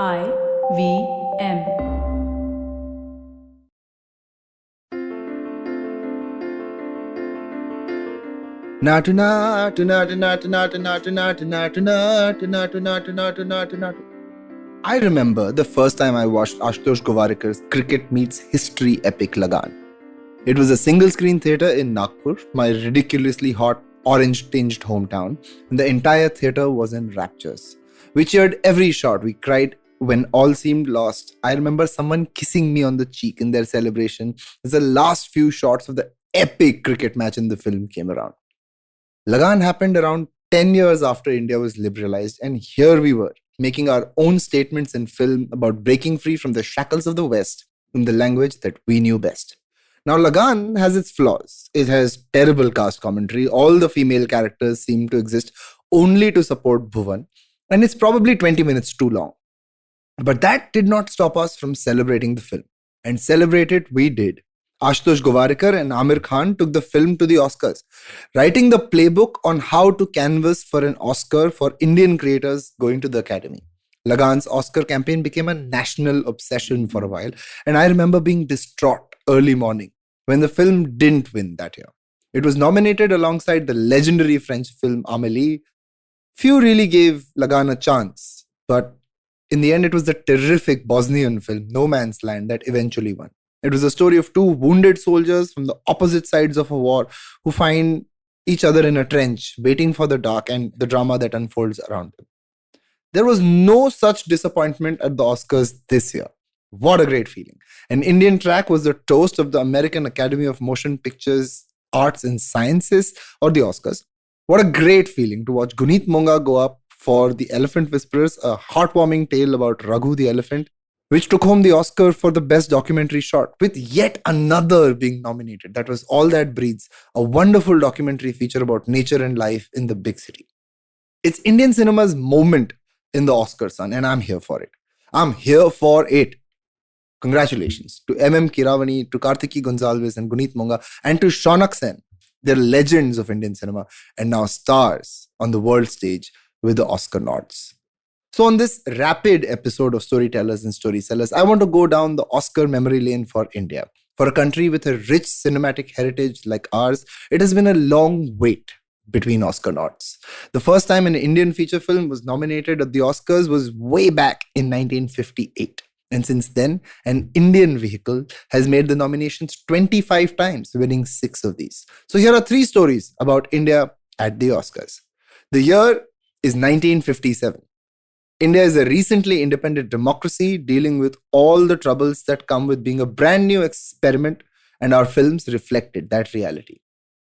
IVM. Naatu Naatu Naatu Naatu Naatu Naatu Naatu Naatu Naatu Naatu Naatu Naatu Naatu Naatu. I remember the first time I watched Ashutosh Govarkar's Cricket Meets History epic Lagan. It was a single-screen theatre in Nagpur, my ridiculously hot, orange-tinged hometown, and the entire theatre was in raptures. We cheered every shot, we cried when all seemed lost. I remember someone kissing me on the cheek in their celebration as the last few shots of the epic cricket match in the film came around. Lagan happened around 10 years after India was liberalized, and here we were, making our own statements in film about breaking free from the shackles of the West in the language that we knew best. Now, Lagan has its flaws. It has terrible cast commentary. All the female characters seem to exist only to support Bhuvan, and it's probably 20 minutes too long. But that did not stop us from celebrating the film. And celebrate it we did. Ashutosh Govarkar and Amir Khan took the film to the Oscars, writing the playbook on how to canvass for an Oscar for Indian creators going to the Academy. Lagan's Oscar campaign became a national obsession for a while, and I remember being distraught early morning when the film didn't win that year. It was nominated alongside the legendary French film Amélie. Few really gave Lagan a chance, but in the end it was the terrific Bosnian film No Man's Land that eventually won. It was a story of two wounded soldiers from the opposite sides of a war who find each other in a trench, waiting for the dark and the drama that unfolds around them. There was no such disappointment at the Oscars this year. What a great feeling. An Indian track was the toast of the American Academy of Motion Pictures, Arts and Sciences, or the Oscars. What a great feeling to watch Vineet Kanabar go up for The Elephant Whisperers, a heartwarming tale about Raghu the elephant, which took home the Oscar for the best documentary short, with yet another being nominated. That was All That Breathes, a wonderful documentary feature about nature and life in the big city. It's Indian cinema's moment in the Oscars, son, and I'm here for it. I'm here for it. Congratulations to M.M. Kiravani, to Kartiki Gonzalez and Vineet Kanabar, and to Shaunak Sen. They're legends of Indian cinema and now stars on the world stage with the Oscar nods. So on this rapid episode of Storytellers and Storysellers, I want to go down the Oscar memory lane for India. For a country with a rich cinematic heritage like ours, it has been a long wait between Oscar nods. The first time an Indian feature film was nominated at the Oscars was way back in 1958. And since then, an Indian vehicle has made the nominations 25 times, winning 6 of these. So here are 3 stories about India at the Oscars. The year is 1957. India is a recently independent democracy dealing with all the troubles that come with being a brand new experiment, and our films reflected that reality.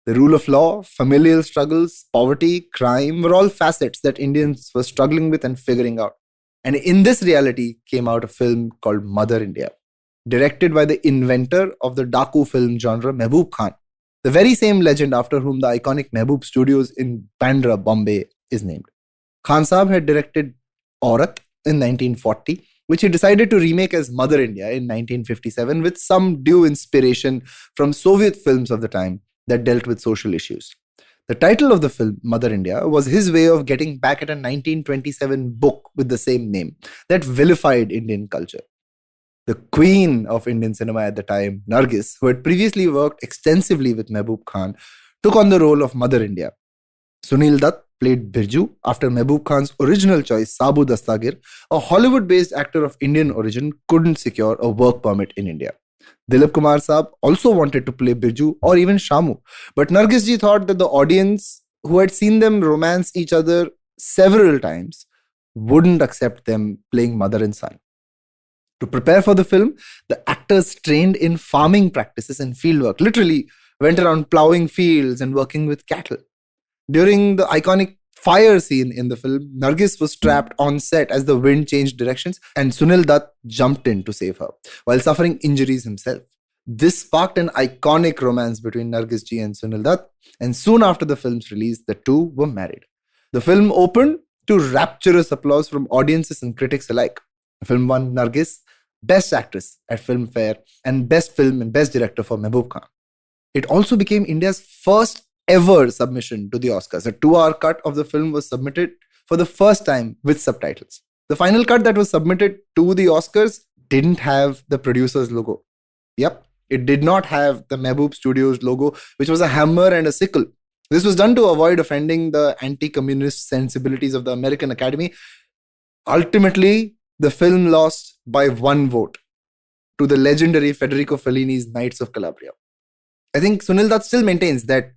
The rule of law, familial struggles, poverty, crime were all facets that Indians were struggling with and figuring out. And in this reality came out a film called Mother India, directed by the inventor of the Daku film genre, Mehboob Khan, the very same legend after whom the iconic Mehboob Studios in Bandra, Bombay is named. Khan Saab had directed Aurat in 1940, which he decided to remake as Mother India in 1957 with some due inspiration from Soviet films of the time that dealt with social issues. The title of the film, Mother India, was his way of getting back at a 1927 book with the same name that vilified Indian culture. The queen of Indian cinema at the time, Nargis, who had previously worked extensively with Mehboob Khan, took on the role of Mother India. Sunil Dutt played Birju after Mehboob Khan's original choice, Sabu Dastagir, a Hollywood-based actor of Indian origin, couldn't secure a work permit in India. Dilip Kumar Saab also wanted to play Birju or even Shamu, but Nargis ji thought that the audience, who had seen them romance each other several times, wouldn't accept them playing mother and son. To prepare for the film, the actors trained in farming practices and fieldwork, literally went around plowing fields and working with cattle. During the iconic fire scene in the film, Nargis was trapped on set as the wind changed directions, and Sunil Dutt jumped in to save her, while suffering injuries himself. This sparked an iconic romance between Nargis ji and Sunil Dutt, and soon after the film's release, the two were married. The film opened to rapturous applause from audiences and critics alike. The film won Nargis Best Actress at Filmfare and Best Film and Best Director for Mehboob Khan. It also became India's first ever submission to the Oscars. A 2-hour cut of the film was submitted for the first time with subtitles. The final cut that was submitted to the Oscars didn't have the producer's logo. Yep, it did not have the Mehboob Studios logo, which was a hammer and a sickle. This was done to avoid offending the anti-communist sensibilities of the American Academy. Ultimately, the film lost by 1 vote to the legendary Federico Fellini's Knights of Calabria. I think Sunil Dutt still maintains that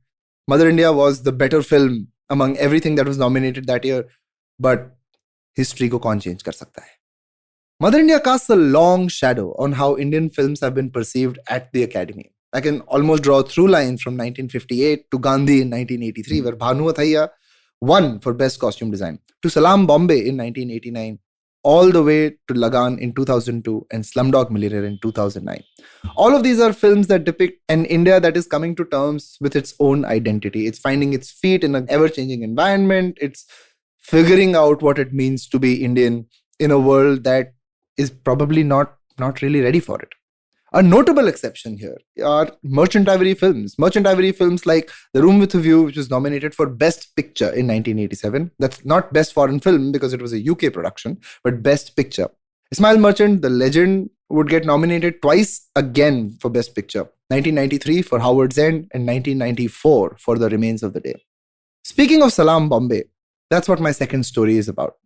Mother India was the better film among everything that was nominated that year, but history ko kaun change kar sakta hai? Mother India casts a long shadow on how Indian films have been perceived at the Academy. I can almost draw a through line from 1958 to Gandhi in 1983, where Bhanu Athaiya won for Best Costume Design, to Salaam Bombay in 1989, all the way to Lagan in 2002 and Slumdog Millionaire in 2009. All of these are films that depict an India that is coming to terms with its own identity. It's finding its feet in an ever-changing environment. It's figuring out what it means to be Indian in a world that is probably not really ready for it. A notable exception here are Merchant Ivory films. Merchant Ivory films like The Room with a View, which was nominated for Best Picture in 1987. That's not Best Foreign Film because it was a UK production, but Best Picture. Ismail Merchant, the legend, would get nominated twice again for Best Picture. 1993 for Howard's End and 1994 for The Remains of the Day. Speaking of Salaam Bombay, that's what my second story is about.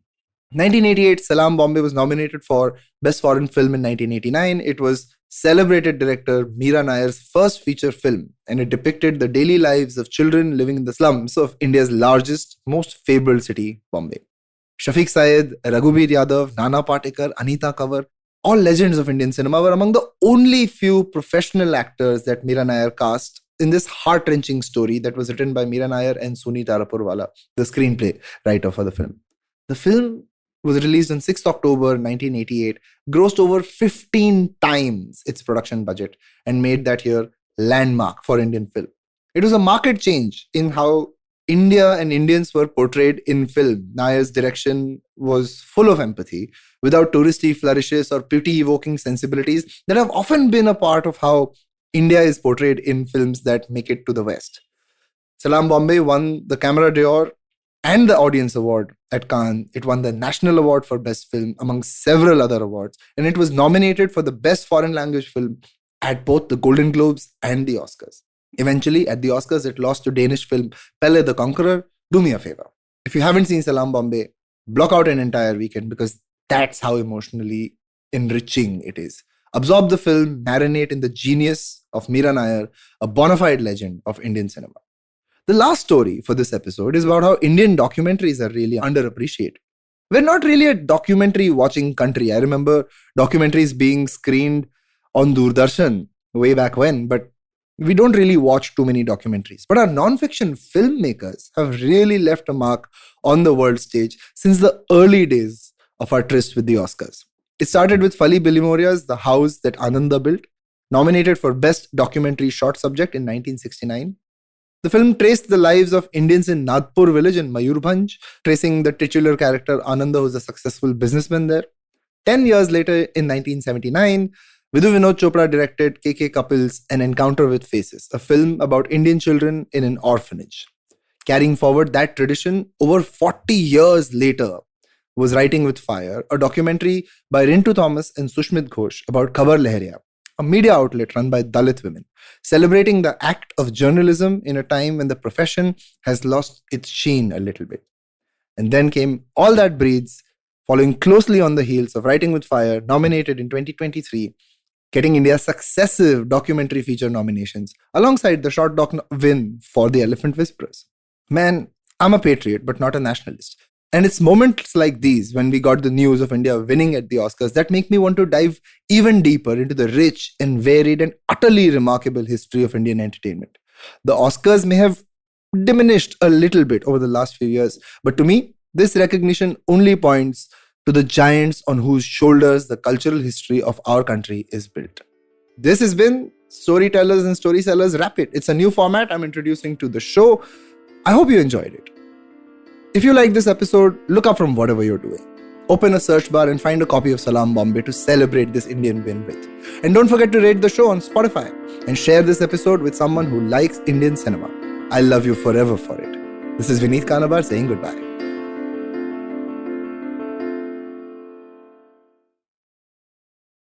1988, Salaam Bombay was nominated for Best Foreign Film in 1989. It was celebrated director Meera Nair's first feature film, and it depicted the daily lives of children living in the slums of India's largest, most fabled city, Bombay. Shafiq Syed, Raghuveer Yadav, Nana Patekar, Anita Kanwar, all legends of Indian cinema, were among the only few professional actors that Meera Nair cast in this heart-wrenching story that was written by Meera Nair and Suni Tarapurwala, the screenplay writer for the film. The film was released on 6th October 1988, grossed over 15 times its production budget, and made that year landmark for Indian film. It was a marked change in how India and Indians were portrayed in film. Nair's direction was full of empathy, without touristy flourishes or pity-evoking sensibilities that have often been a part of how India is portrayed in films that make it to the West. Salaam Bombay won the Camera d'Or and the Audience Award at Cannes. It won the National Award for Best Film, among several other awards, and it was nominated for the Best Foreign Language Film at both the Golden Globes and the Oscars. Eventually, at the Oscars, it lost to Danish film Pele the Conqueror. Do me a favor. If you haven't seen Salaam Bombay, block out an entire weekend, because that's how emotionally enriching it is. Absorb the film, marinate in the genius of Meera Nair, a bona fide legend of Indian cinema. The last story for this episode is about how Indian documentaries are really underappreciated. We're not really a documentary watching country. I remember documentaries being screened on Doordarshan way back when, but we don't really watch too many documentaries. But our non-fiction filmmakers have really left a mark on the world stage since the early days of our tryst with the Oscars. It started with Fali Bilimoria's The House That Ananda Built, nominated for Best Documentary Short Subject in 1969. The film traced the lives of Indians in Nagpur village in Mayurbhanj, tracing the titular character Ananda, who's a successful businessman there. 10 years later, in 1979, Vidhu Vinod Chopra directed K.K. Kapil's An Encounter with Faces, a film about Indian children in an orphanage. Carrying forward that tradition, over 40 years later, was Writing with Fire, a documentary by Rintu Thomas and Sushmit Ghosh about Khabar Lahariya, a media outlet run by Dalit women, celebrating the act of journalism in a time when the profession has lost its sheen a little bit. And then came All That Breathes, following closely on the heels of Writing with Fire, nominated in 2023, getting India successive documentary feature nominations, alongside the short doc win for The Elephant Whisperers. Man, I'm a patriot, but not a nationalist. And it's moments like these, when we got the news of India winning at the Oscars, that make me want to dive even deeper into the rich and varied and utterly remarkable history of Indian entertainment. The Oscars may have diminished a little bit over the last few years, but to me, this recognition only points to the giants on whose shoulders the cultural history of our country is built. This has been Storytellers and Storysellers Rapid. It's a new format I'm introducing to the show. I hope you enjoyed it. If you like this episode, look up from whatever you're doing. Open a search bar and find a copy of Salaam Bombay to celebrate this Indian win with. And don't forget to rate the show on Spotify and share this episode with someone who likes Indian cinema. I love you forever for it. This is Vineet Kanabar saying goodbye.